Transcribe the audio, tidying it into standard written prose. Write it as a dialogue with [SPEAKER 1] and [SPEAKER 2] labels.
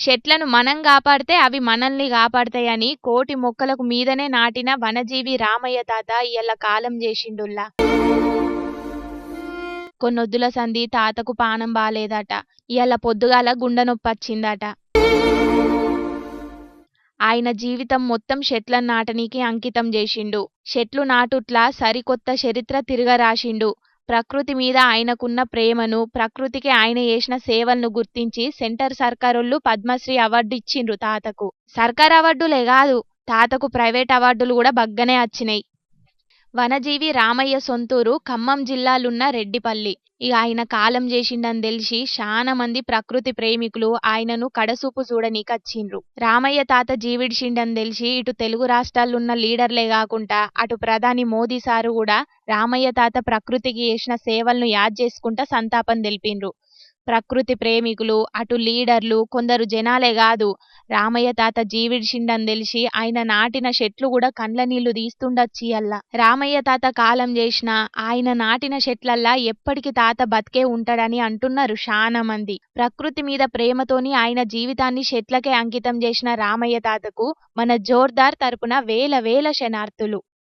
[SPEAKER 1] చెట్లను మనం కాపాడితే అవి మనల్ని కాపాడతాయని కోటి మొక్కలకు మీదనే నాటిన వనజీవి రామయ్య తాత ఇయ్యాల కాలం చేసిండుల్లా. కొన్నొద్దుల సంధి తాతకు పానం బాలేదట. ఇయ్యాల పొద్దుగాల గుండె నొప్పొచ్చిందట. ఆయన జీవితం మొత్తం చెట్లను నాటనీకి అంకితం చేసిండు. చెట్లు నాటుట్లా సరికొత్త చరిత్ర తిరగరాసిండు. ప్రకృతి మీద ఆయనకున్న ప్రేమను, ప్రకృతికి ఆయన చేసిన సేవలను గుర్తించి సెంటర్ సర్కారోళ్ళు పద్మశ్రీ అవార్డు ఇచ్చిండ్రు తాతకు. సర్కార్ అవార్డులే కాదు, తాతకు ప్రైవేట్ అవార్డులు కూడా బగ్గనే వచ్చినాయి. వనజీవి రామయ్య సొంతూరు ఖమ్మం జిల్లాలున్న రెడ్డిపల్లి. ఇక ఆయన కాలం చేసిండని తెలిసి చాలా మంది ప్రకృతి ప్రేమికులు ఆయనను కడసూపు చూడనీకచ్చిండ్రు. రామయ్య తాత జీవిడిచిండని తెలిసి ఇటు తెలుగు రాష్ట్రాలున్న లీడర్లే కాకుండా అటు ప్రధాని మోదీ సారు కూడా రామయ్య తాత ప్రకృతికి చేసిన సేవలను యాద్ చేసుకుంటా సంతాపం తెలిపిండ్రు. ప్రకృతి ప్రేమికులు, అటు లీడర్లు, కొందరు జనాలే కాదు, రామయ్య తాత జీవిడిచిండని తెలిసి ఆయన నాటిన చెట్లు కూడా కండ్ల నీళ్లు తీస్తుండొచ్చు ఇయ్యాల. రామయ్య తాత కాలం చేసిన ఆయన నాటిన చెట్లల్లా ఎప్పటికి తాత బతికే ఉంటాడని అంటున్నారు చాలా మంది. ప్రకృతి మీద ప్రేమతోని ఆయన జీవితాన్ని చెట్లకే అంకితం చేసిన రామయ్య తాతకు మన జోర్దార్ తరపున వేల వేల శనార్థులు.